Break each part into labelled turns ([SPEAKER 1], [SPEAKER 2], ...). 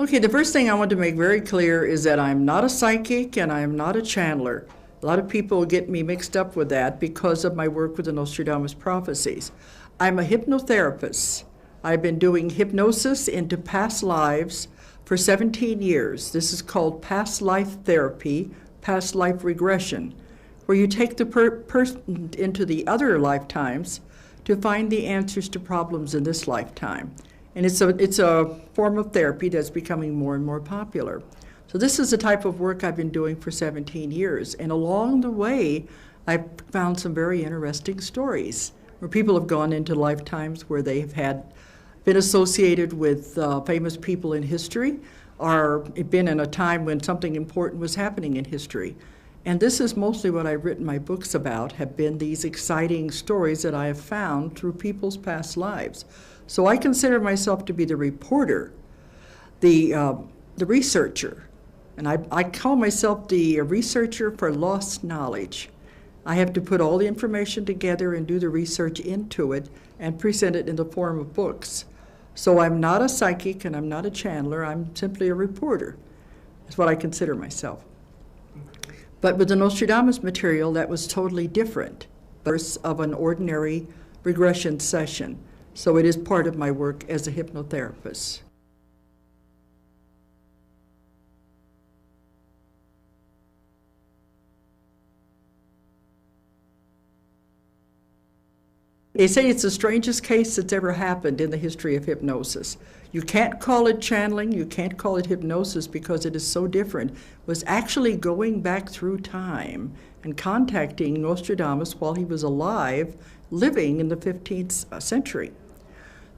[SPEAKER 1] Okay, the first thing I want to make very clear is that I'm not a psychic and I am not a channeler. A lot of people get me mixed up with that because of my work with the Nostradamus prophecies. I'm a hypnotherapist. I've been doing hypnosis into past lives for 17 years. This is called past life therapy, past life regression, where you take the person into the other lifetimes to find the answers to problems in this lifetime. And it's a form of therapy that's becoming more and more popular. So this is the type of work I've been doing for 17 years. And along the way, I've found some very interesting stories where people have gone into lifetimes where they've been associated with famous people in history or been in a time when something important was happening in history. And this is mostly what I've written my books about, have been these exciting stories that I have found through people's past lives. So I consider myself to be the reporter, the researcher, and I call myself the researcher for lost knowledge. I have to put all the information together and do the research into it and present it in the form of books. So I'm not a psychic and I'm not a channeler, I'm simply a reporter. That's what I consider myself. But with the Nostradamus material, that was totally different of an ordinary regression session. So it is part of my work as a hypnotherapist. They say it's the strangest case that's ever happened in the history of hypnosis. You can't call it channeling, you can't call it hypnosis because it is so different. It was actually going back through time and contacting Nostradamus while he was alive, living in the 15th century,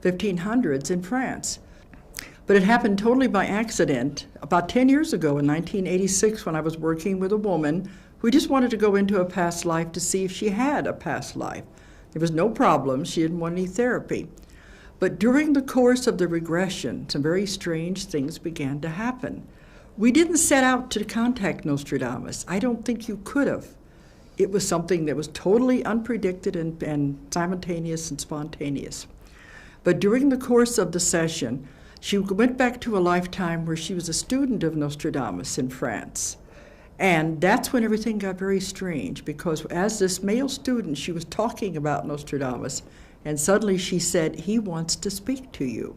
[SPEAKER 1] 1500s in France. But it happened totally by accident about 10 years ago in 1986 when I was working with a woman who just wanted to go into a past life to see if she had a past life. There was no problem, she didn't want any therapy. But during the course of the regression, some very strange things began to happen. We didn't set out to contact Nostradamus. I don't think you could have. It was something that was totally unpredicted and simultaneous and spontaneous. But during the course of the session, she went back to a lifetime where she was a student of Nostradamus in France. And that's when everything got very strange, because as this male student, she was talking about Nostradamus, and suddenly she said, "He wants to speak to you."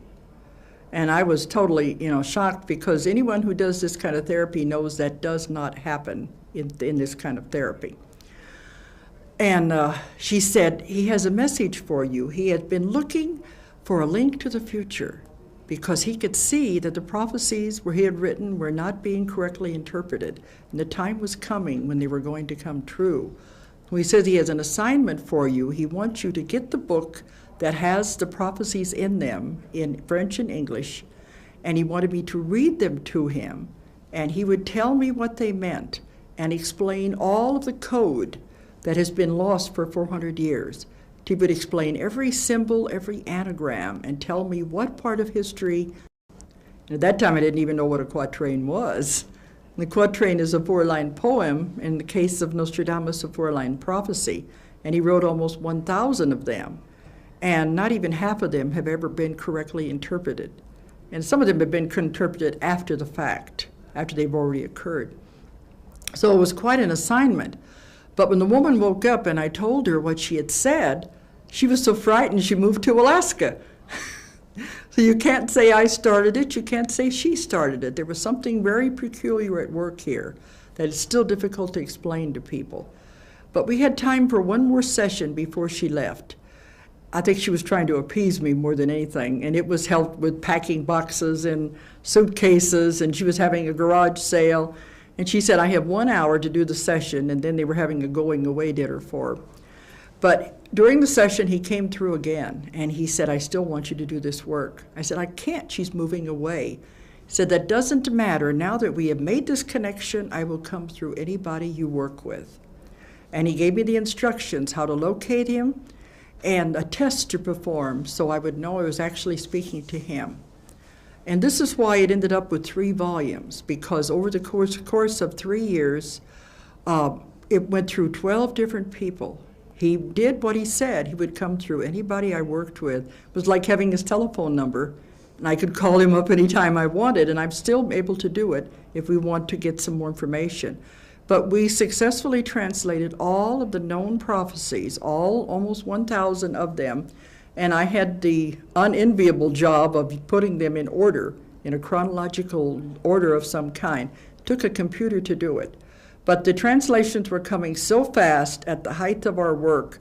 [SPEAKER 1] And I was totally, shocked, because anyone who does this kind of therapy knows that does not happen in this kind of therapy. And she said, "He has a message for you. He had been looking for a link to the future, because he could see that the prophecies where he had written were not being correctly interpreted, and the time was coming when they were going to come true." He says he has an assignment for you. He wants you to get the book that has the prophecies in them in French and English, and he wanted me to read them to him, and he would tell me what they meant and explain all of the code that has been lost for 400 years. He would explain every symbol, every anagram, and tell me what part of history. And at that time, I didn't even know what a quatrain was. The quatrain is a 4-line poem, in the case of Nostradamus, a 4-line prophecy, and he wrote almost 1,000 of them. And not even half of them have ever been correctly interpreted. And some of them have been interpreted after the fact, after they've already occurred. So it was quite an assignment. But when the woman woke up and I told her what she had said, she was so frightened she moved to Alaska. So you can't say I started it, you can't say she started it. There was something very peculiar at work here that is still difficult to explain to people. But we had time for one more session before she left. I think she was trying to appease me more than anything, and it was helped with packing boxes and suitcases, and she was having a garage sale. And she said, "I have 1 hour to do the session," and then they were having a going away dinner for her. But during the session, he came through again, and he said, "I still want you to do this work." I said, "I can't, she's moving away." He said, "That doesn't matter. Now that we have made this connection, I will come through anybody you work with." And he gave me the instructions how to locate him and a test to perform so I would know I was actually speaking to him. And this is why it ended up with 3 volumes, because over the course of 3 years, it went through 12 different people. He did what he said. He would come through anybody I worked with. It was like having his telephone number, And I could call him up anytime I wanted, and I'm still able to do it if we want to get some more information. But we successfully translated all of the known prophecies, almost 1,000 of them, and I had the unenviable job of putting them in order, in a chronological order of some kind. It took a computer to do it. But the translations were coming so fast at the height of our work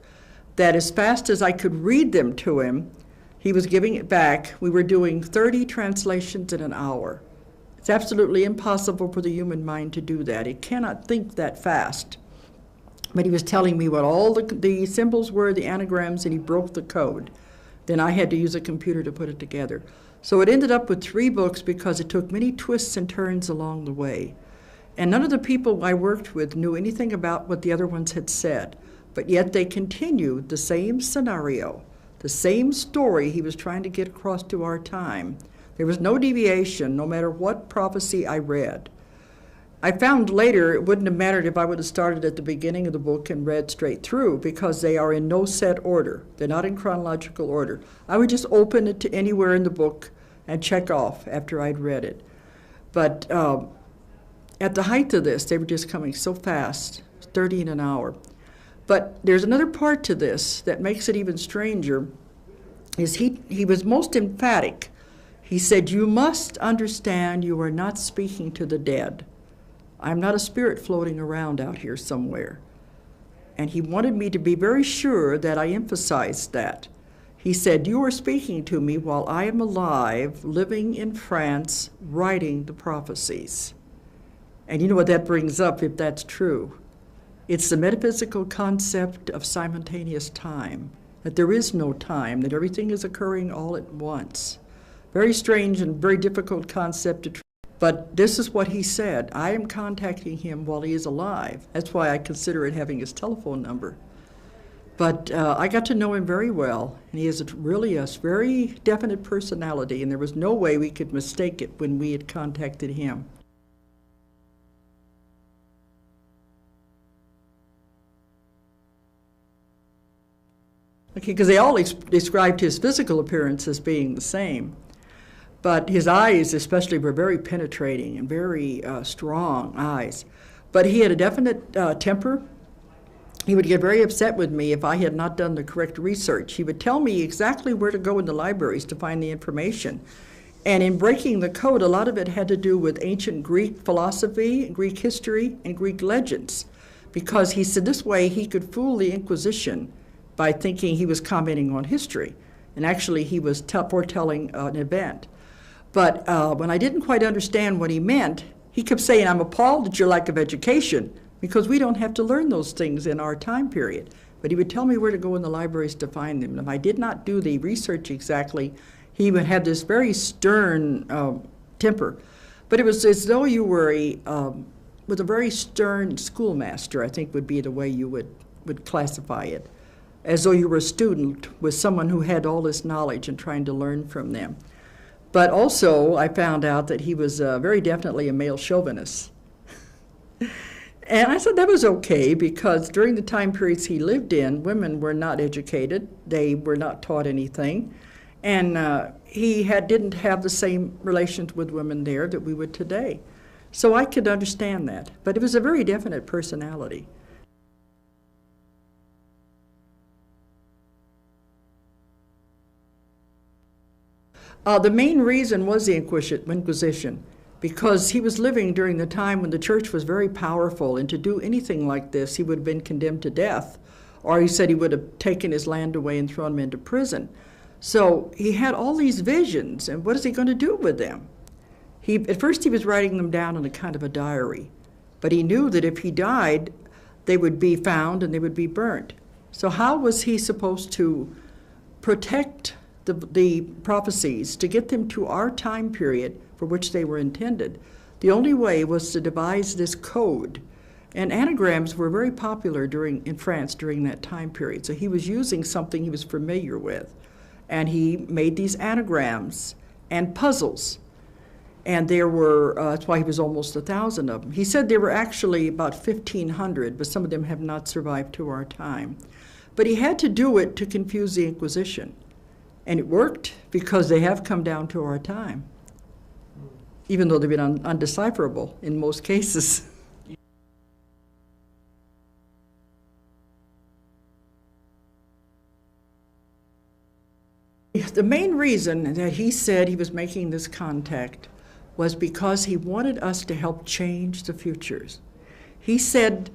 [SPEAKER 1] that as fast as I could read them to him, he was giving it back. We were doing 30 translations in an hour. It's absolutely impossible for the human mind to do that. It cannot think that fast. But he was telling me what all the symbols were, the anagrams, and he broke the code. Then I had to use a computer to put it together. So it ended up with 3 books because it took many twists and turns along the way. And none of the people I worked with knew anything about what the other ones had said. But yet they continued the same scenario, the same story he was trying to get across to our time. There was no deviation, no matter what prophecy I read. I found later it wouldn't have mattered if I would have started at the beginning of the book and read straight through, because they are in no set order. They're not in chronological order. I would just open it to anywhere in the book and check off after I'd read it. But at the height of this, they were just coming so fast, 30 in an hour. But there's another part to this that makes it even stranger, is he was most emphatic. He said, "You must understand you are not speaking to the dead. I'm not a spirit floating around out here somewhere." And he wanted me to be very sure that I emphasized that. He said, "You are speaking to me while I am alive, living in France, writing the prophecies." And you know what that brings up, if that's true? It's the metaphysical concept of simultaneous time, that there is no time, that everything is occurring all at once. Very strange and very difficult concept to but this is what he said. I am contacting him while he is alive. That's why I consider it having his telephone number. But I got to know him very well, and he is really a very definite personality, and there was no way we could mistake it when we had contacted him. Okay, because they all described his physical appearance as being the same. But his eyes especially were very penetrating and very strong eyes. But he had a definite temper. He would get very upset with me if I had not done the correct research. He would tell me exactly where to go in the libraries to find the information. And in breaking the code, a lot of it had to do with ancient Greek philosophy, Greek history, and Greek legends. Because he said this way he could fool the Inquisition by thinking he was commenting on history. And actually he was foretelling an event. But when I didn't quite understand what he meant, he kept saying, "I'm appalled at your lack of education, because we don't have to learn those things in our time period." But he would tell me where to go in the libraries to find them. And if I did not do the research exactly, he would have this very stern temper. But it was as though you were with a very stern schoolmaster, I think would be the way you would classify it. As though you were a student with someone who had all this knowledge and trying to learn from them. But also, I found out that he was very definitely a male chauvinist. And I said that was okay, because during the time periods he lived in, women were not educated. They were not taught anything. And he didn't have the same relations with women there that we would today. So I could understand that. But it was a very definite personality. The main reason was the Inquisition, because he was living during the time when the church was very powerful, and to do anything like this, he would have been condemned to death, or he said he would have taken his land away and thrown him into prison. So he had all these visions, and what is he going to do with them? At first he was writing them down in a kind of a diary, but he knew that if he died, they would be found and they would be burnt. So how was he supposed to protect the prophecies, to get them to our time period for which they were intended? The only way was to devise this code. And anagrams were very popular in France during that time period. So he was using something he was familiar with. And he made these anagrams and puzzles. And there were, that's why he was almost 1,000 of them. He said there were actually about 1,500, but some of them have not survived to our time. But he had to do it to confuse the Inquisition. And it worked because they have come down to our time, even though they've been undecipherable in most cases. The main reason that he said he was making this contact was because he wanted us to help change the futures. He said,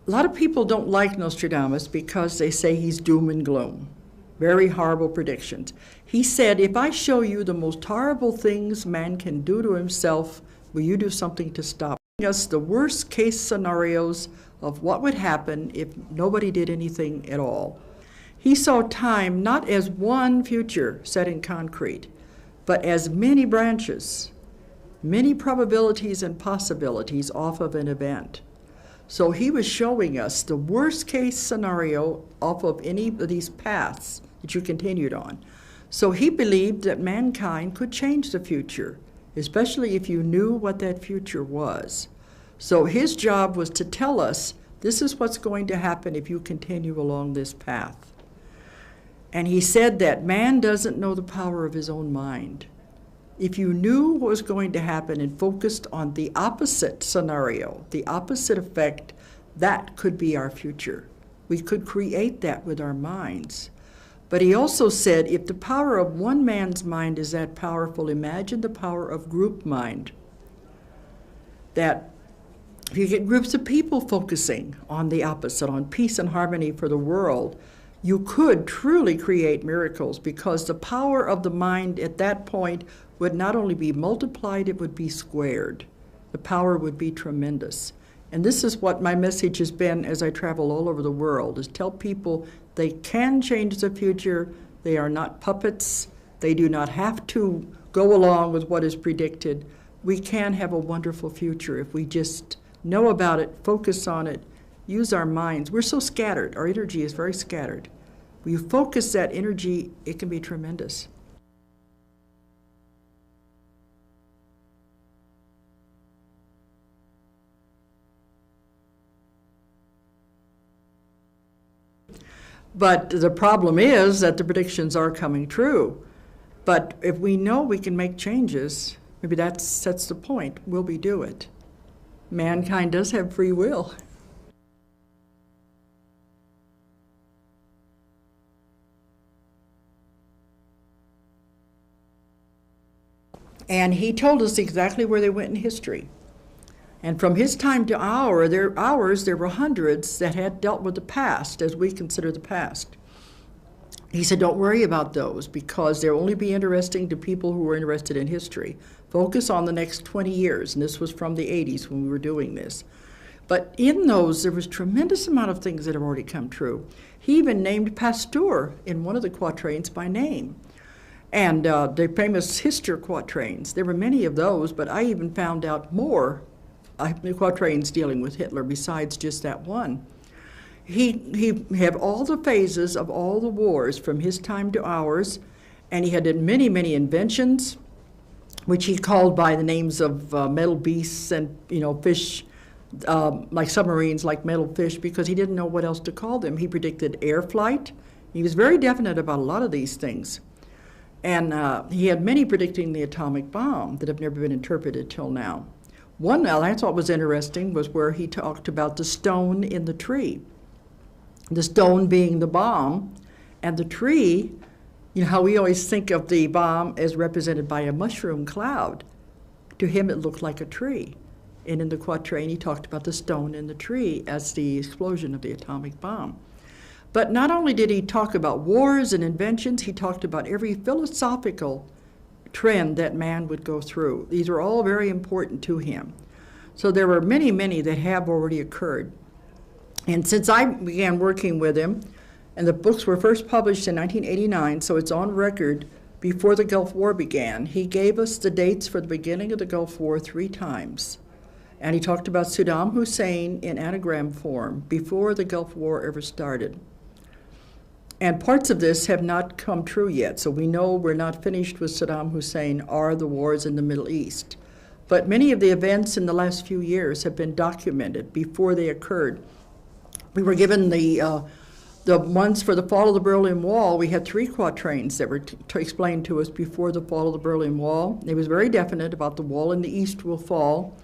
[SPEAKER 1] a lot of people don't like Nostradamus because they say he's doom and gloom, very horrible predictions. He said, if I show you the most horrible things man can do to himself, will you do something to stop us? The worst case scenarios of what would happen if nobody did anything at all. He saw time not as one future set in concrete, but as many branches, many probabilities and possibilities off of an event. So he was showing us the worst case scenario off of any of these paths that you continued on. So he believed that mankind could change the future, especially if you knew what that future was. So his job was to tell us, this is what's going to happen if you continue along this path. And he said that man doesn't know the power of his own mind. If you knew what was going to happen and focused on the opposite scenario, the opposite effect, that could be our future. We could create that with our minds. But he also said, if the power of one man's mind is that powerful, imagine the power of group mind. That if you get groups of people focusing on the opposite, on peace and harmony for the world, you could truly create miracles, because the power of the mind at that point would not only be multiplied, it would be squared. The power would be tremendous. And this is what my message has been as I travel all over the world, is tell people they can change the future. They are not puppets. They do not have to go along with what is predicted. We can have a wonderful future if we just know about it, focus on it, use our minds. We're so scattered. Our energy is very scattered. When you focus that energy, it can be tremendous. But the problem is that the predictions are coming true. But if we know we can make changes, maybe that's the point. Will we do it? Mankind does have free will. And he told us exactly where they went in history. And from his time to ours, there were hundreds that had dealt with the past as we consider the past. He said, don't worry about those, because they'll only be interesting to people who are interested in history. Focus on the next 20 years, and this was from the 80s when we were doing this. But in those, there was a tremendous amount of things that have already come true. He even named Pasteur in one of the quatrains by name. And the famous Hister quatrains, there were many of those, but I even found out more quatrains dealing with Hitler besides just that one. He had all the phases of all the wars from his time to ours, and he had many, many inventions, which he called by the names of metal beasts and, fish, like submarines, like metal fish, because he didn't know what else to call them. He predicted air flight. He was very definite about a lot of these things. And he had many predicting the atomic bomb that have never been interpreted till now. One I thought was interesting was where he talked about the stone in the tree. The stone being the bomb, and the tree, how we always think of the bomb as represented by a mushroom cloud. To him it looked like a tree. And in the quatrain he talked about the stone in the tree as the explosion of the atomic bomb. But not only did he talk about wars and inventions, he talked about every philosophical trend that man would go through. These are all very important to him. So there were many, many that have already occurred. And since I began working with him, and the books were first published in 1989, so it's on record before the Gulf War began, he gave us the dates for the beginning of the Gulf War 3 times. And he talked about Saddam Hussein in anagram form before the Gulf War ever started. And parts of this have not come true yet, so we know we're not finished with Saddam Hussein or the wars in the Middle East. But many of the events in the last few years have been documented before they occurred. We were given the The ones for the fall of the Berlin Wall, we had 3 quatrains that were explained to us before the fall of the Berlin Wall. It was very definite about the wall in the east will fall.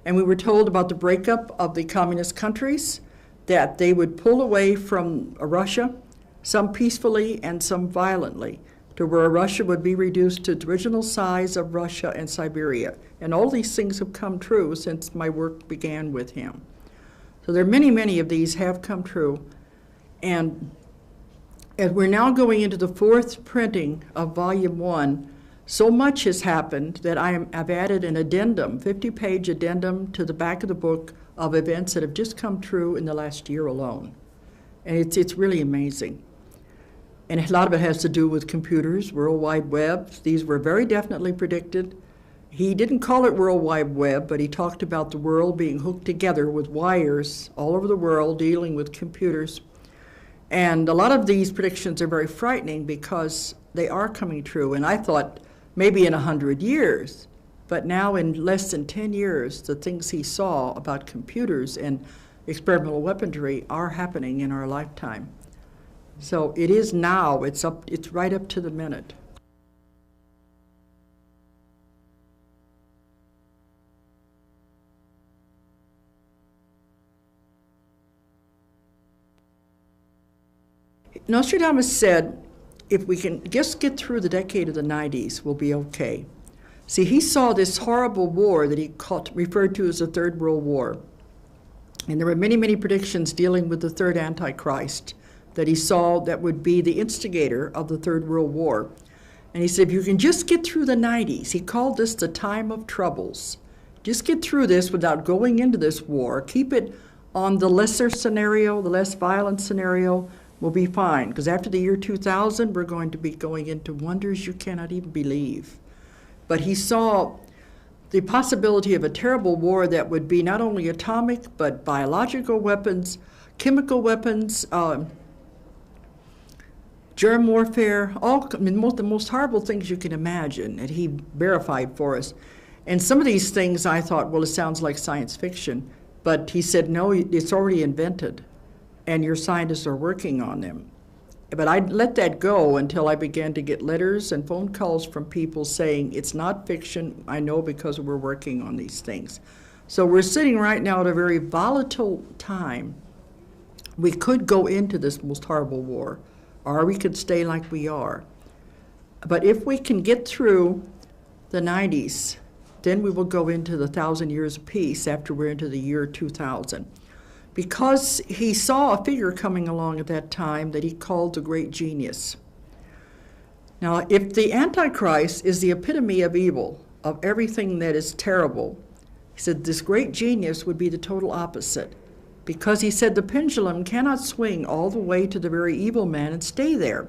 [SPEAKER 1] And we were told about the breakup of the communist countries, that they would pull away from Russia, some peacefully and some violently, to where Russia would be reduced to the original size of Russia and Siberia. And all these things have come true since my work began with him. So there are many, many of these have come true. And as we're now going into the 4th printing of Volume 1, so much has happened that I've added an addendum, 50-page addendum to the back of the book of events that have just come true in the last year alone. And it's really amazing. And a lot of it has to do with computers, World Wide Web. These were very definitely predicted. He didn't call it World Wide Web, but he talked about the world being hooked together with wires all over the world dealing with computers. And a lot of these predictions are very frightening because they are coming true. And I thought maybe in 100 years, but now in less than 10 years, the things he saw about computers and experimental weaponry are happening in our lifetime. So it is now, it's right up to the minute. Nostradamus said, if we can just get through the decade of the 90s, we'll be okay. See, he saw this horrible war that he referred to as the Third World War. And there were many, many predictions dealing with the third Antichrist that he saw that would be the instigator of the Third World War. And he said, if you can just get through the 90s, he called this the time of troubles. Just get through this without going into this war. Keep it on the lesser scenario, the less violent scenario, will be fine. Because after the year 2000, we're going to be going into wonders you cannot even believe. But he saw the possibility of a terrible war that would be not only atomic, but biological weapons, chemical weapons, germ warfare, the most horrible things you can imagine, and he verified for us. And some of these things I thought, well, it sounds like science fiction. But he said, no, it's already invented, and your scientists are working on them. But I let that go until I began to get letters and phone calls from people saying, it's not fiction, I know, because we're working on these things. So we're sitting right now at a very volatile time. We could go into this most horrible war, or we could stay like we are. But if we can get through the 90s, then we will go into the 1,000 years of peace after we're into the year 2000. Because he saw a figure coming along at that time that he called the great genius. Now, if the Antichrist is the epitome of evil, of everything that is terrible, he said this great genius would be the total opposite. Because he said the pendulum cannot swing all the way to the very evil man and stay there.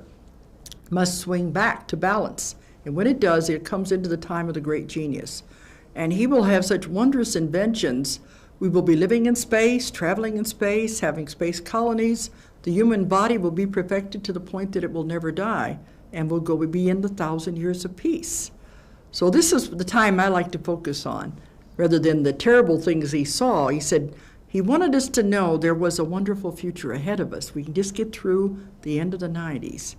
[SPEAKER 1] It must swing back to balance. And when it does, it comes into the time of the great genius. And he will have such wondrous inventions. We will be living in space, traveling in space, having space colonies. The human body will be perfected to the point that it will never die, and we'll be in the 1,000 years of peace. So this is the time I like to focus on, rather than the terrible things he saw. He said he wanted us to know there was a wonderful future ahead of us. We can just get through the end of the 90s.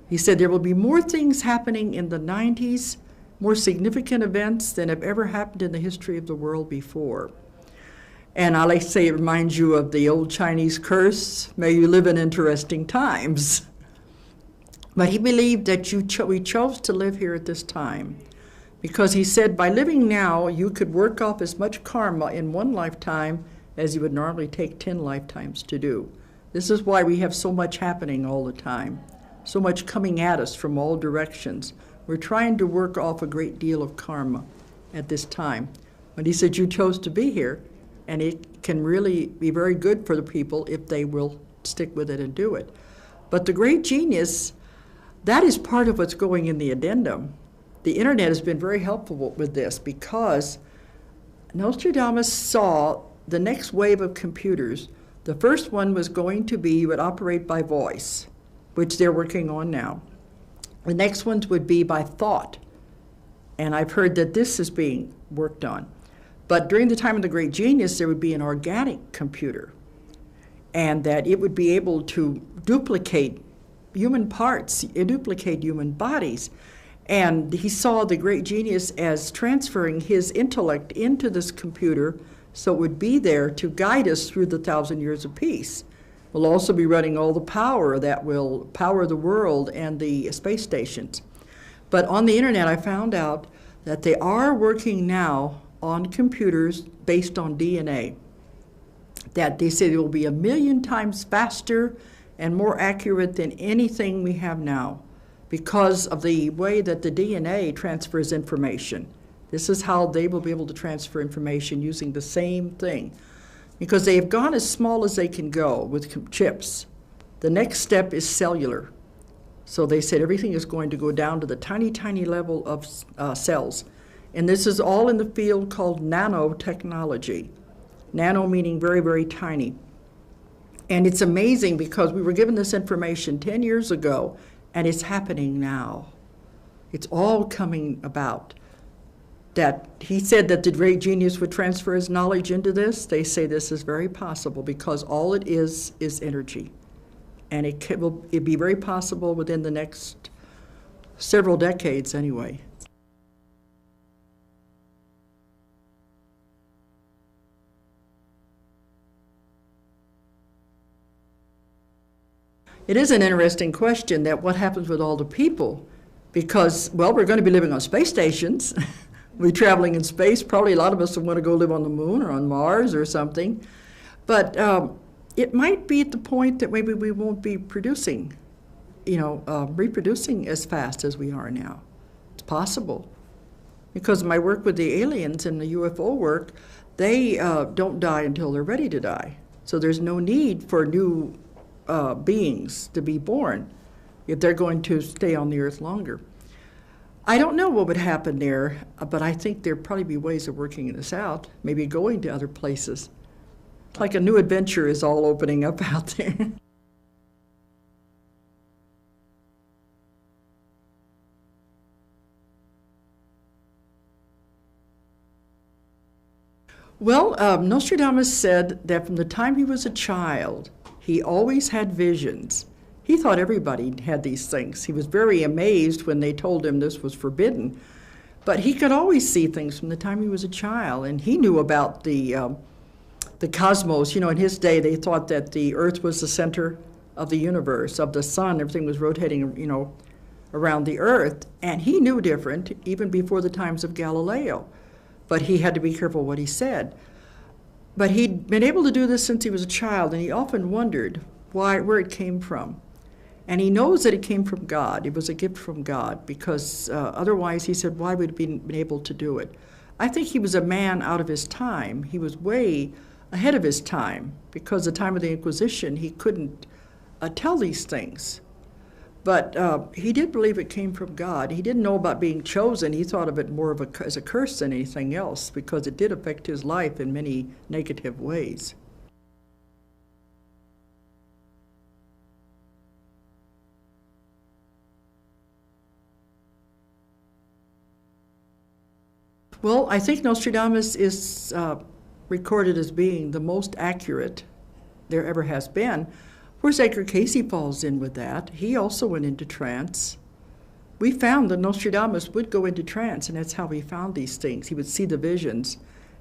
[SPEAKER 1] He said there will be more things happening in the 90s, more significant events than have ever happened in the history of the world before. And I like to say it reminds you of the old Chinese curse, may you live in interesting times. But he believed that we chose to live here at this time, because he said by living now, you could work off as much karma in one lifetime as you would normally take 10 lifetimes to do. This is why we have so much happening all the time, so much coming at us from all directions. We're trying to work off a great deal of karma at this time. But he said, you chose to be here, and it can really be very good for the people if they will stick with it and do it. But the great genius, that is part of what's going in the addendum. The internet has been very helpful with this, because Nostradamus saw the next wave of computers. The first one was going to be, would operate by voice, which they're working on now. The next ones would be by thought, and I've heard that this is being worked on. But during the time of the great genius, there would be an organic computer. and that it would be able to duplicate human parts, duplicate human bodies. And he saw the great genius as transferring his intellect into this computer so it would be there to guide us through the 1,000 years of peace. We'll also be running all the power that will power the world and the space stations. But on the internet, I found out that they are working now on computers based on DNA. That they say it will be 1,000,000 times faster and more accurate than anything we have now because of the way that the DNA transfers information. This is how they will be able to transfer information using the same thing. Because they have gone as small as they can go with chips. The next step is cellular. So they said everything is going to go down to the tiny, tiny level of cells. And this is all in the field called nanotechnology. Nano meaning very, very tiny. And it's amazing because we were given this information 10 years ago, and it's happening now. It's all coming about. That he said that the great genius would transfer his knowledge into this. They say this is very possible because all it is energy. And it'd be very possible within the next several decades anyway. It is an interesting question that what happens with all the people, because, well, we're going to be living on space stations. We're traveling in space. Probably a lot of us will want to go live on the moon or on Mars or something. But it might be at the point that maybe we won't be producing, reproducing as fast as we are now. It's possible. Because of my work with the aliens and the UFO work, they don't die until they're ready to die. So there's no need for new beings to be born if they're going to stay on the earth longer. I don't know what would happen there, but I think there'd probably be ways of working this out, maybe going to other places. Like a new adventure is all opening up out there. Well, Nostradamus said that from the time he was a child, he always had visions. He thought everybody had these things. He was very amazed when they told him this was forbidden. But he could always see things from the time he was a child, and he knew about the cosmos. In his day, they thought that the Earth was the center of the universe, of the sun. Everything was rotating, around the Earth. And he knew different, even before the times of Galileo. But he had to be careful what he said. But he'd been able to do this since he was a child, and he often wondered where it came from. And he knows that it came from God. It was a gift from God, because otherwise, he said, why would he been able to do it? I think he was a man out of his time. He was way ahead of his time, because the time of the Inquisition, he couldn't tell these things. But he did believe it came from God. He didn't know about being chosen. He thought of it more as a curse than anything else, because it did affect his life in many negative ways. Well, I think Nostradamus is recorded as being the most accurate there ever has been. Of course, Edgar Cayce falls in with that. He also went into trance. We found that Nostradamus would go into trance, and that's how he found these things. He would see the visions.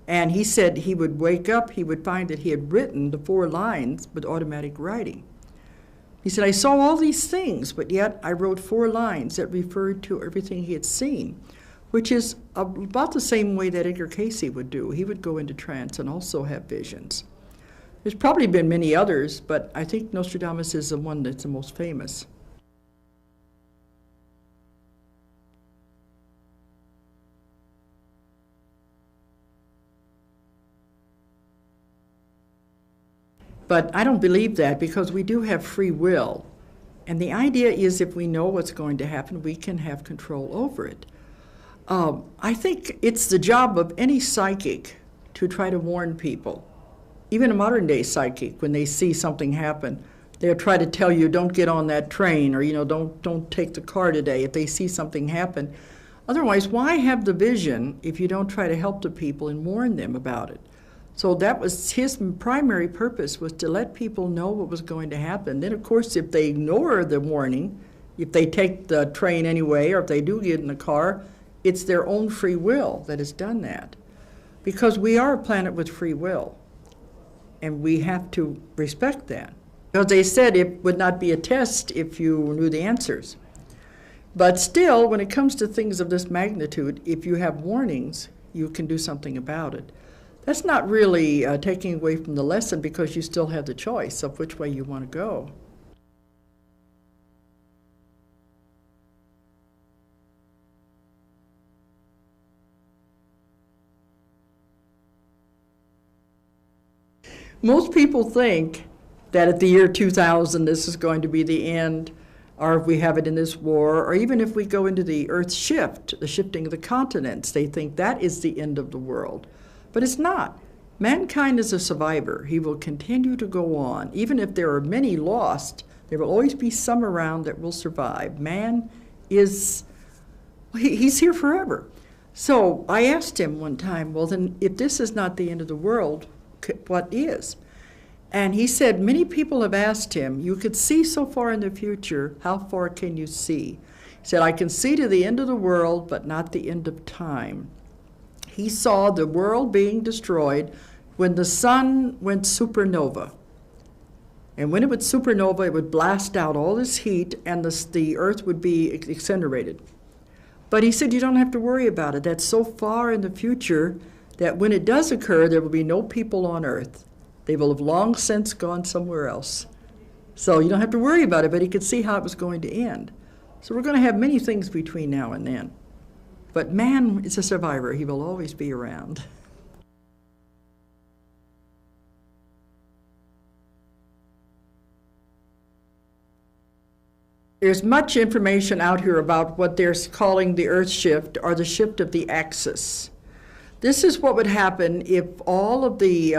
[SPEAKER 1] And he said he would wake up, he would find that he had written the 4 lines with automatic writing. He said, I saw all these things, but yet I wrote 4 lines that referred to everything he had seen, which is about the same way that Edgar Cayce would do. He would go into trance and also have visions. There's probably been many others, but I think Nostradamus is the one that's the most famous. But I don't believe that, because we do have free will. And the idea is if we know what's going to happen, we can have control over it. I think it's the job of any psychic to try to warn people. Even a modern-day psychic, when they see something happen, they'll try to tell you, don't get on that train, or don't take the car today if they see something happen. Otherwise, why have the vision if you don't try to help the people and warn them about it? So that was his primary purpose, was to let people know what was going to happen. Then, of course, if they ignore the warning, if they take the train anyway, or if they do get in the car, it's their own free will that has done that. Because we are a planet with free will, and we have to respect that. Because they said it would not be a test if you knew the answers. But still, when it comes to things of this magnitude, if you have warnings, you can do something about it. That's not really taking away from the lesson, because you still have the choice of which way you want to go. Most people think that at the year 2000 this is going to be the end, or if we have it in this war, or even if we go into the Earth shift, the shifting of the continents, they think that is the end of the world. But it's not. Mankind is a survivor. He will continue to go on. Even if there are many lost, there will always be some around that will survive. Man is, he's here forever. So I asked him one time, well then, if this is not the end of the world, what is? And he said, many people have asked him, you could see so far in the future, how far can you see? He said, I can see to the end of the world, but not the end of time. He saw the world being destroyed when the sun went supernova. And when it would supernova, it would blast out all this heat, and the earth would be incinerated. But he said, you don't have to worry about it. That's so far in the future that when it does occur, there will be no people on earth. They will have long since gone somewhere else. So you don't have to worry about it, but he could see how it was going to end. So we're going to have many things between now and then. But man is a survivor. He will always be around. There's much information out here about what they're calling the Earth shift, or the shift of the axis. This is what would happen if all of the,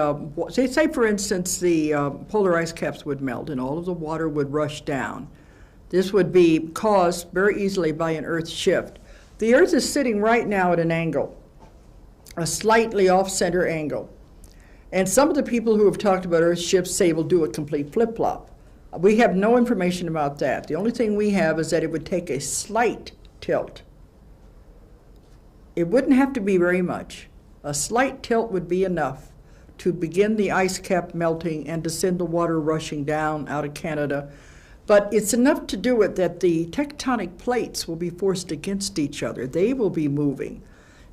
[SPEAKER 1] say for instance, the polar ice caps would melt and all of the water would rush down. This would be caused very easily by an Earth shift. The Earth is sitting right now at an angle, a slightly off-center angle. And some of the people who have talked about Earth shifts say we'll do a complete flip-flop. We have no information about that. The only thing we have is that it would take a slight tilt. It wouldn't have to be very much. A slight tilt would be enough to begin the ice cap melting and to send the water rushing down out of Canada. But it's enough to do it that the tectonic plates will be forced against each other. They will be moving.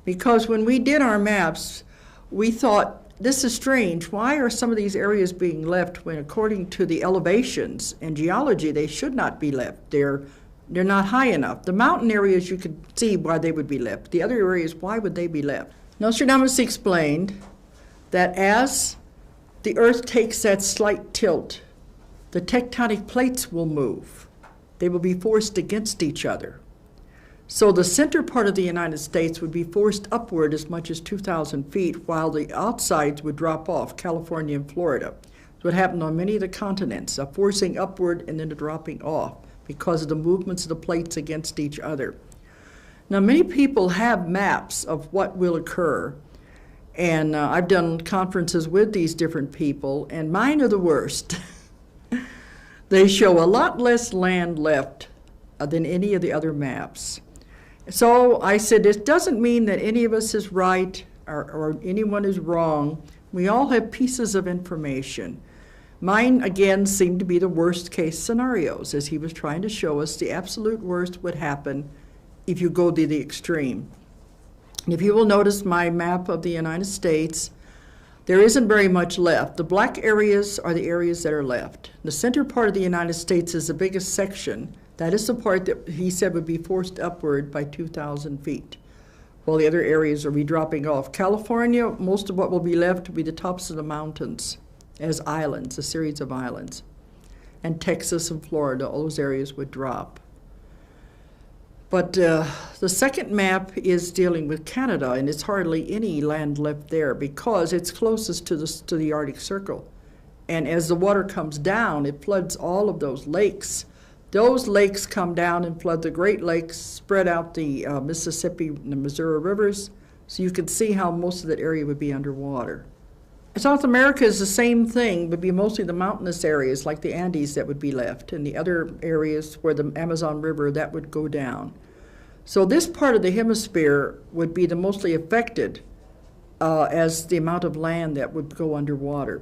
[SPEAKER 1] Because when we did our maps, we thought, this is strange. Why are some of these areas being left when, according to the elevations and geology, they should not be left? They're not high enough. The mountain areas, you could see why they would be left. The other areas, why would they be left? Nostradamus explained that as the Earth takes that slight tilt, the tectonic plates will move. They will be forced against each other. So the center part of the United States would be forced upward as much as 2,000 feet, while the outsides would drop off, California and Florida. That's what happened on many of the continents, a forcing upward and then a dropping off because of the movements of the plates against each other. Now, many people have maps of what will occur, and I've done conferences with these different people, and mine are the worst. They show a lot less land left than any of the other maps. So I said, this doesn't mean that any of us is right or anyone is wrong. We all have pieces of information. Mine, again, seemed to be the worst case scenarios, as he was trying to show us the absolute worst would happen if you go to the extreme. And if you will notice my map of the United States, there isn't very much left. The black areas are the areas that are left. The center part of the United States is the biggest section. That is the part that he said would be forced upward by 2,000 feet, while the other areas will be dropping off. California, most of what will be left will be the tops of the mountains as islands, a series of islands. And Texas and Florida, all those areas would drop. But the second map is dealing with Canada, and it's hardly any land left there because it's closest to the Arctic Circle. And as the water comes down, it floods all of those lakes. Those lakes come down and flood the Great Lakes, spread out the Mississippi and the Missouri rivers, so you can see how most of that area would be underwater. South America is the same thing, would be mostly the mountainous areas like the Andes that would be left, and the other areas where the Amazon River, that would go down. So this part of the hemisphere would be the mostly affected as the amount of land that would go underwater.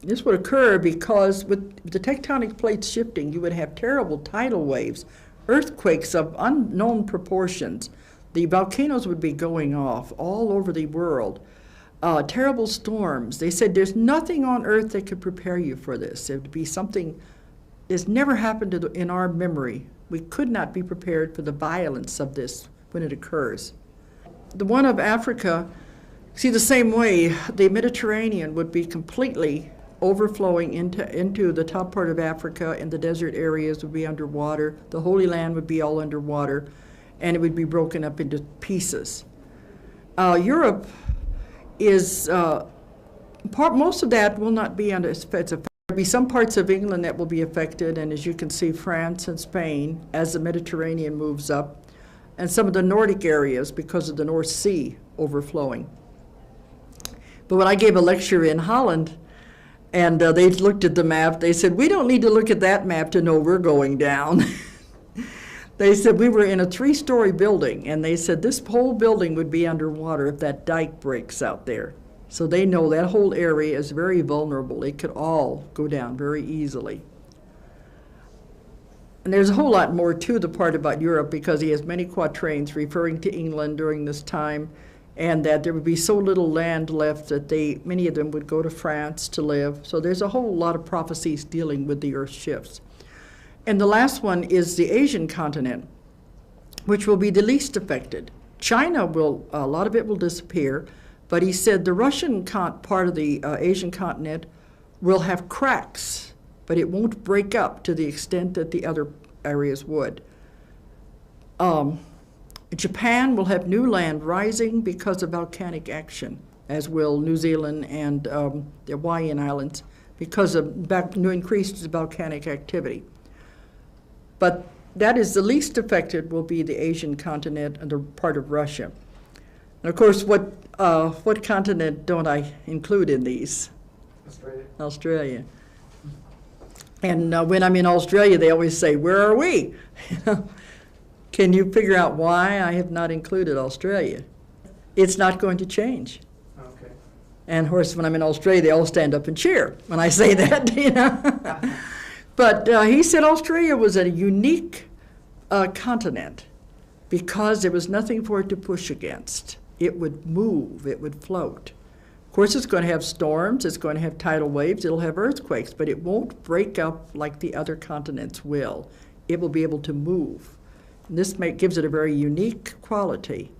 [SPEAKER 1] This would occur because with the tectonic plates shifting, you would have terrible tidal waves, earthquakes of unknown proportions. The volcanoes would be going off all over the world. Terrible storms. They said there's nothing on earth that could prepare you for this. It would be something that's never happened in our memory. We could not be prepared for the violence of this when it occurs. The one of Africa, see, the same way, the Mediterranean would be completely overflowing into the top part of Africa, and the desert areas would be underwater. The Holy Land would be all underwater, and it would be broken up into pieces. Europe is, most of that will not be under its effect. There'll be some parts of England that will be affected, and as you can see, France and Spain, as the Mediterranean moves up, and some of the Nordic areas because of the North Sea overflowing. But when I gave a lecture in Holland, and they looked at the map, they said, we don't need to look at that map to know we're going down. They said we were in a 3-story building, and they said this whole building would be underwater if that dike breaks out there. So they know that whole area is very vulnerable. It could all go down very easily. And there's a whole lot more to the part about Europe because he has many quatrains referring to England during this time, and that there would be so little land left that many of them would go to France to live. So there's a whole lot of prophecies dealing with the earth shifts. And the last one is the Asian continent, which will be the least affected. China will, a lot of it will disappear, but he said the Russian part of the Asian continent will have cracks, but it won't break up to the extent that the other areas would. Japan will have new land rising because of volcanic action, as will New Zealand and the Hawaiian Islands because of new increased volcanic activity. But that is the least affected will be the Asian continent and the part of Russia. And of course, what continent don't I include in these?
[SPEAKER 2] Australia.
[SPEAKER 1] Australia. And when I'm in Australia, they always say, where are we? Can you figure out why I have not included Australia? It's not going to change.
[SPEAKER 2] Okay.
[SPEAKER 1] And of course, when I'm in Australia, they all stand up and cheer when I say that, you know. But he said Australia was a unique continent because there was nothing for it to push against. It would move, it would float. Of course, it's going to have storms, it's going to have tidal waves, it'll have earthquakes, but it won't break up like the other continents will. It will be able to move. And this gives it a very unique quality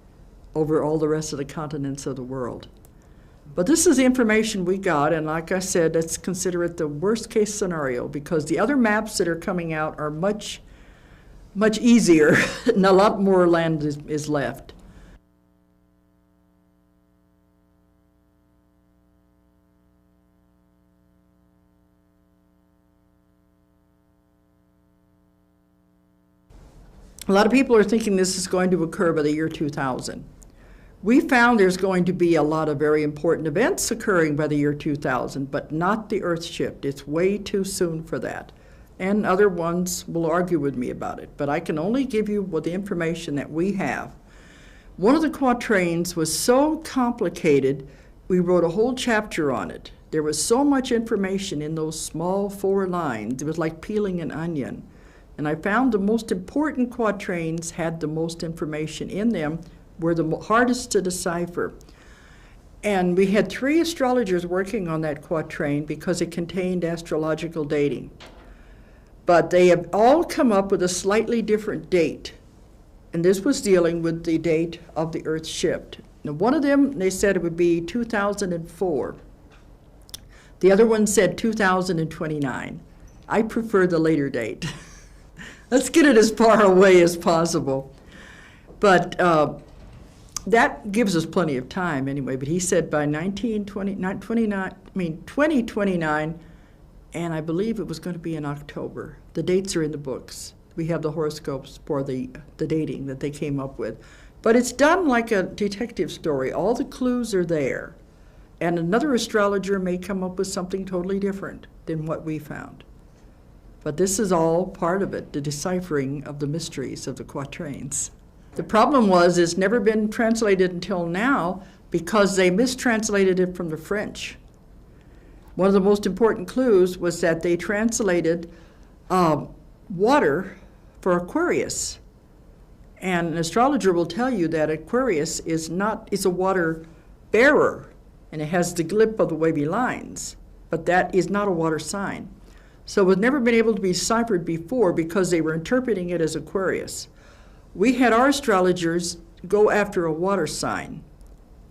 [SPEAKER 1] over all the rest of the continents of the world. But this is the information we got, and like I said, let's consider it the worst case scenario because the other maps that are coming out are much, much easier and a lot more land is left. A lot of people are thinking this is going to occur by the year 2000. We found there's going to be a lot of very important events occurring by the year 2000, but not the Earth shift. It's way too soon for that. And other ones will argue with me about it, but I can only give you the information that we have. One of the quatrains was so complicated, we wrote a whole chapter on it. There was so much information in those small 4 lines. It was like peeling an onion. And I found the most important quatrains had the most information in them, were the hardest to decipher. And we had 3 astrologers working on that quatrain because it contained astrological dating. But they have all come up with a slightly different date. And this was dealing with the date of the Earth shift. Now, one of them, they said it would be 2004. The other one said 2029. I prefer the later date. Let's get it as far away as possible. But that gives us plenty of time anyway. But he said by 2029, and I believe it was going to be in October. The dates are in the books. We have the horoscopes for the dating that they came up with. But it's done like a detective story. All the clues are there. And another astrologer may come up with something totally different than what we found. But this is all part of it, the deciphering of the mysteries of the quatrains. The problem was it's never been translated until now because they mistranslated it from the French. One of the most important clues was that they translated water for Aquarius. And an astrologer will tell you that Aquarius is a water bearer, and it has the glip of the wavy lines, but that is not a water sign. So it was never been able to be deciphered before because they were interpreting it as Aquarius. We had our astrologers go after a water sign.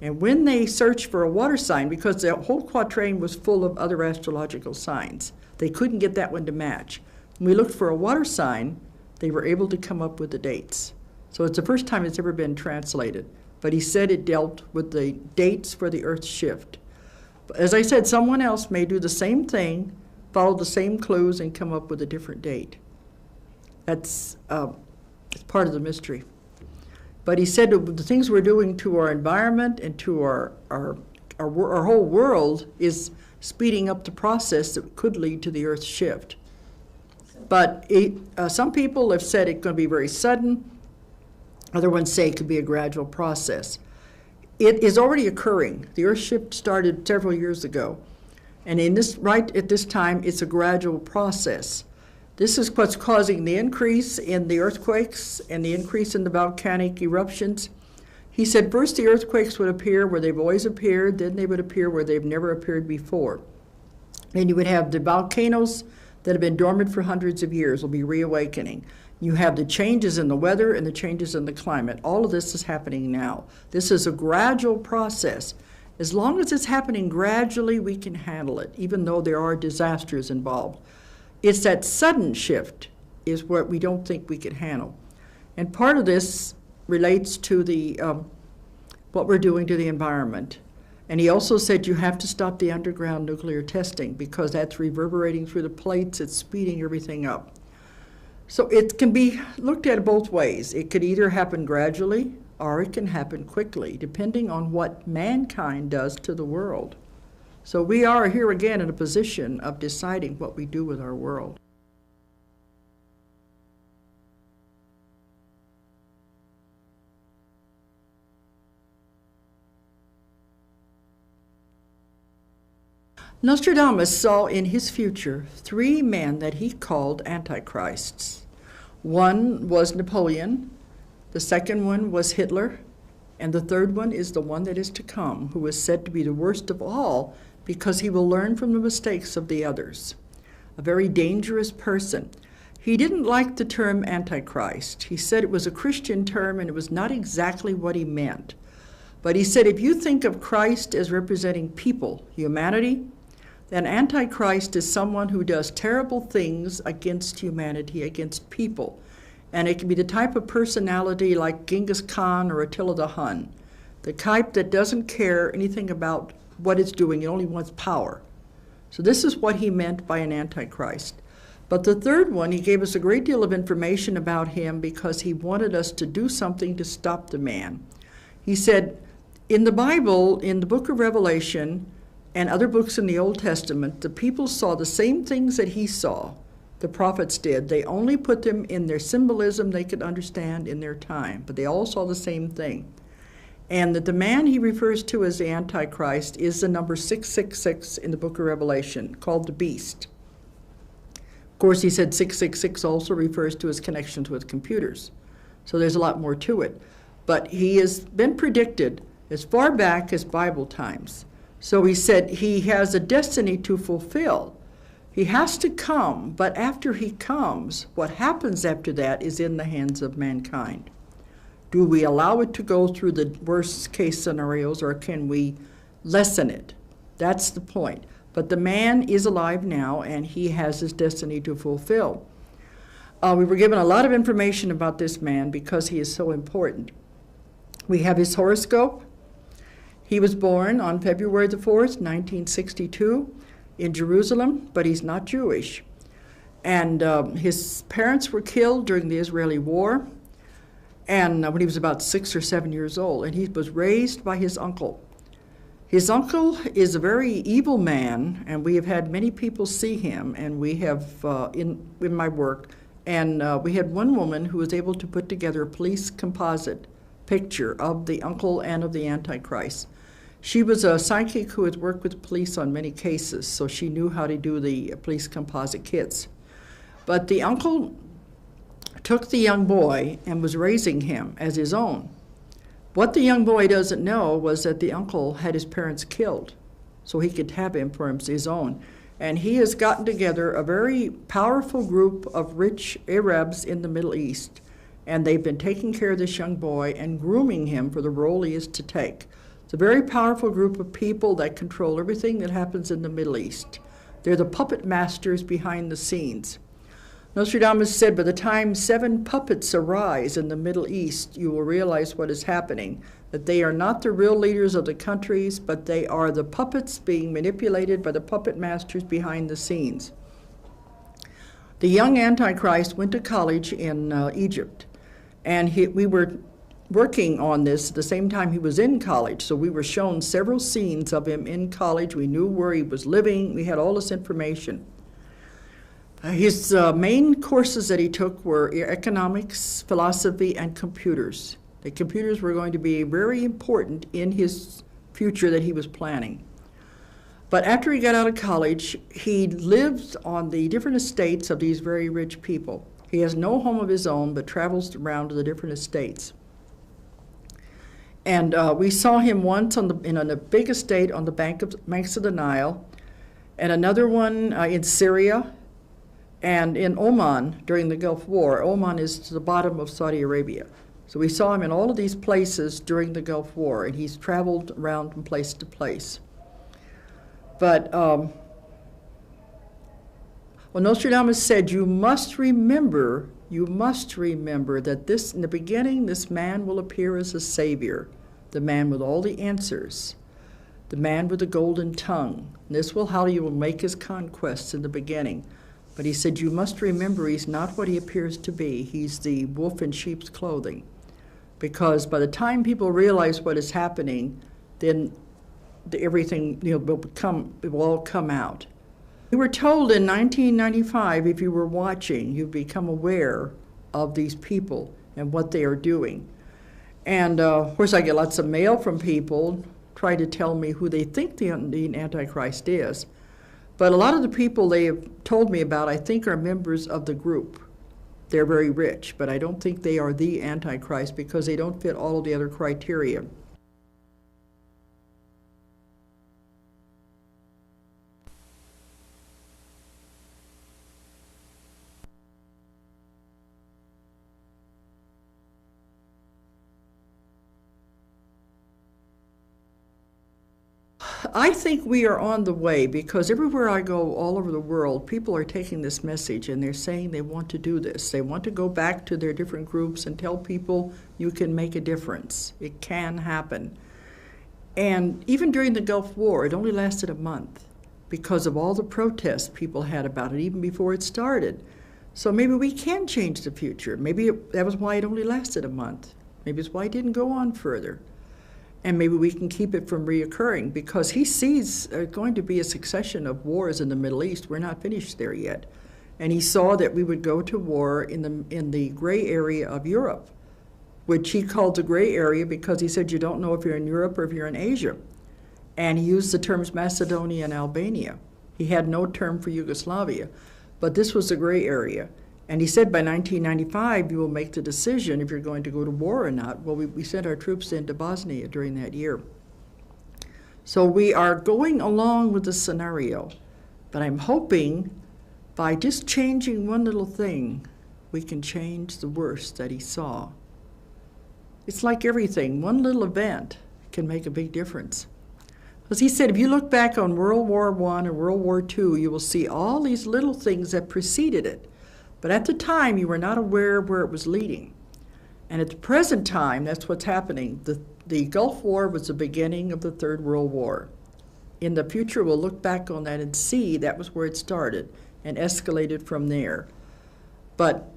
[SPEAKER 1] And when they searched for a water sign, because the whole quatrain was full of other astrological signs, they couldn't get that one to match. When we looked for a water sign, they were able to come up with the dates. So it's the first time it's ever been translated. But he said it dealt with the dates for the Earth's shift. But as I said, someone else may do the same thing, follow the same clues, and come up with a different date. That's it's part of the mystery. But he said the things we're doing to our environment and to our whole world is speeding up the process that could lead to the Earth's shift. But some people have said it's going to be very sudden. Other ones say it could be a gradual process. It is already occurring. The Earth shift started several years ago. And right at this time, it's a gradual process. This is what's causing the increase in the earthquakes and the increase in the volcanic eruptions. He said first the earthquakes would appear where they've always appeared, then they would appear where they've never appeared before. And you would have the volcanoes that have been dormant for hundreds of years will be reawakening. You have the changes in the weather and the changes in the climate. All of this is happening now. This is a gradual process. As long as it's happening gradually, we can handle it, even though there are disasters involved. It's that sudden shift is what we don't think we can handle. And part of this relates to the what we're doing to the environment. And he also said you have to stop the underground nuclear testing because that's reverberating through the plates, it's speeding everything up. So it can be looked at both ways. It could either happen gradually or it can happen quickly, depending on what mankind does to the world. So we are here again in a position of deciding what we do with our world. Nostradamus saw in his future 3 men that he called antichrists. One was Napoleon, the second one was Hitler, and the third one is the one that is to come, who is said to be the worst of all because he will learn from the mistakes of the others. A very dangerous person. He didn't like the term Antichrist. He said it was a Christian term and it was not exactly what he meant. But he said if you think of Christ as representing people, humanity, then Antichrist is someone who does terrible things against humanity, against people. And it can be the type of personality like Genghis Khan or Attila the Hun, the type that doesn't care anything about what it's doing, it only wants power. So this is what he meant by an antichrist. But the third one, he gave us a great deal of information about him because he wanted us to do something to stop the man. He said, in the Bible, in the book of Revelation, and other books in the Old Testament, the people saw the same things that he saw, the prophets did. They only put them in their symbolism they could understand in their time, but they all saw the same thing. And that the man he refers to as the Antichrist is the number 666 in the book of Revelation, called the beast. Of course, he said 666 also refers to his connections with computers. So there's a lot more to it. But he has been predicted as far back as Bible times. So he said he has a destiny to fulfill. He has to come, but after he comes, what happens after that is in the hands of mankind. Do we allow it to go through the worst case scenarios, or can we lessen it? That's the point. But the man is alive now, and he has his destiny to fulfill. We were given a lot of information about this man because he is so important. We have his horoscope. He was born on February the 4th, 1962, in Jerusalem, but he's not Jewish. And his parents were killed during the Israeli war, and when he was about 6 or 7 years old, and he was raised by his uncle. His uncle is a very evil man, and we have had many people see him, and we have, in my work, and we had one woman who was able to put together a police composite picture of the uncle and of the Antichrist. She was a psychic who had worked with police on many cases, so she knew how to do the police composite kits. But the uncle took the young boy and was raising him as his own. What the young boy doesn't know was that the uncle had his parents killed, so he could have him for his own. And he has gotten together a very powerful group of rich Arabs in the Middle East, and they've been taking care of this young boy and grooming him for the role he is to take. It's a very powerful group of people that control everything that happens in the Middle East. They're the puppet masters behind the scenes. Nostradamus said, by the time 7 puppets arise in the Middle East, you will realize what is happening, that they are not the real leaders of the countries, but they are the puppets being manipulated by the puppet masters behind the scenes. The young Antichrist went to college in Egypt, and we were working on this at the same time he was in college, so we were shown several scenes of him in college. We knew where he was living. We had all this information. His main courses that he took were economics, philosophy, and computers. The computers were going to be very important in his future that he was planning. But after he got out of college, he lived on the different estates of these very rich people. He has no home of his own, but travels around to the different estates. And we saw him once in a big estate on the banks of the Nile, and another one in Syria, and in Oman during the Gulf War. Oman is to the bottom of Saudi Arabia. So we saw him in all of these places during the Gulf War, and he's traveled around from place to place. But well, Nostradamus said, you must remember that in the beginning, this man will appear as a savior, the man with all the answers, the man with the golden tongue. And this will how he will make his conquests in the beginning. But he said, you must remember he's not what he appears to be. He's the wolf in sheep's clothing. Because by the time people realize what is happening, then everything will all come out. We were told in 1995, if you were watching, you'd become aware of these people and what they are doing. And of course, I get lots of mail from people trying to tell me who they think the Antichrist is. But a lot of the people they have told me about, I think, are members of the group. They're very rich, but I don't think they are the Antichrist because they don't fit all of the other criteria. I think we are on the way because everywhere I go all over the world, people are taking this message and they're saying they want to do this. They want to go back to their different groups and tell people you can make a difference. It can happen. And even during the Gulf War, it only lasted a month because of all the protests people had about it even before it started. So maybe we can change the future. Maybe that was why it only lasted a month. Maybe it's why it didn't go on further. And maybe we can keep it from reoccurring because he sees going to be a succession of wars in the Middle East. We're not finished there yet. And he saw that we would go to war in the gray area of Europe, which he called the gray area because he said you don't know if you're in Europe or if you're in Asia. And he used the terms Macedonia and Albania. He had no term for Yugoslavia, but this was the gray area. And he said by 1995, you will make the decision if you're going to go to war or not. Well, we sent our troops into Bosnia during that year. So we are going along with the scenario. But I'm hoping by just changing one little thing, we can change the worst that he saw. It's like everything. One little event can make a big difference. Because he said, if you look back on World War I and World War II, you will see all these little things that preceded it. But at the time, you were not aware of where it was leading. And at the present time, that's what's happening. The Gulf War was the beginning of the Third World War. In the future, we'll look back on that and see that was where it started and escalated from there. But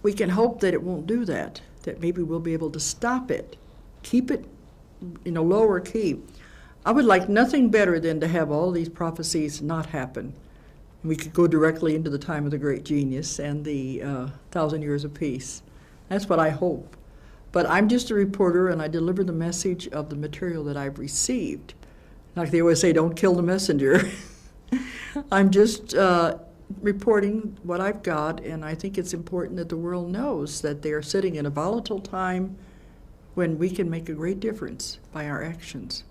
[SPEAKER 1] we can hope that it won't do that, that maybe we'll be able to stop it, keep it in a lower key. I would like nothing better than to have all these prophecies not happen. We could go directly into the time of the great genius and the 1,000 years of peace. That's what I hope. But I'm just a reporter, and I deliver the message of the material that I've received. Like they always say, don't kill the messenger. I'm just reporting what I've got, and I think it's important that the world knows that they are sitting in a volatile time when we can make a great difference by our actions.